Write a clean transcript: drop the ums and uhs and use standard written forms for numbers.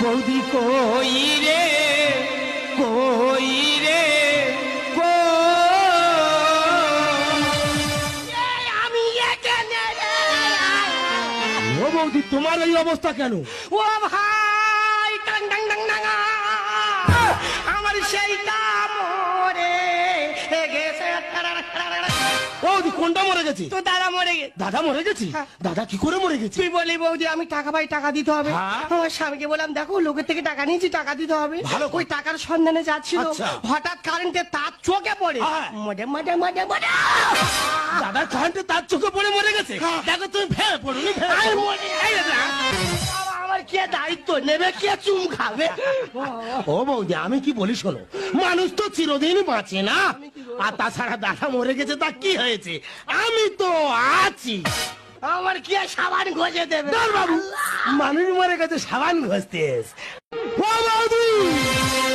বৌদি কই রে কই রে আমি এখানে রে। ও বৌদি তোমার এই অবস্থা কেন? ও ভাই টাং টাং টাং টাং আমার সেইটা মরে গেছে। বৌদি কোনটা মরে গেছে? তো দাদা মরে গেছে। দাদা মরে গেছে? হ্যাঁ। দাদা কি করে মরে গেছে? তুই বলি বৌদি আমি টাকা পাই, টাকা দিতে হবে। হ্যাঁ। আমার স্বামীকে বললাম দেখো লোকের থেকে টাকা নিয়েছি, টাকা দিতে হবে। ভালো। ওই টাকার সন্ধানে যাচ্ছিল, আচ্ছা। হঠাৎ কারেন্টের তার চোখে পড়ে হ্যাঁ। মডে মডে মডে মডে দাদা কারেন্টে তার চোখে পড়ে মরে গেছে? হ্যাঁ। দেখো তুমি ভেঙে পড়ুনি আই মরে। এই দাদা, আমার কে দায়িত্ব নেবে, কে চুম খাবে? ও বৌদি আমি কি বলি শোনো, মানুষ তো চিরদিন বাঁচে না। আর তাছাড়া দাদা মরে গেছে তা কি হয়েছে, আমি তো আছি। আমার কে সাবান ঘষে দেবে? বাবু মানুষ মরে গেছে সাবান ঘষতে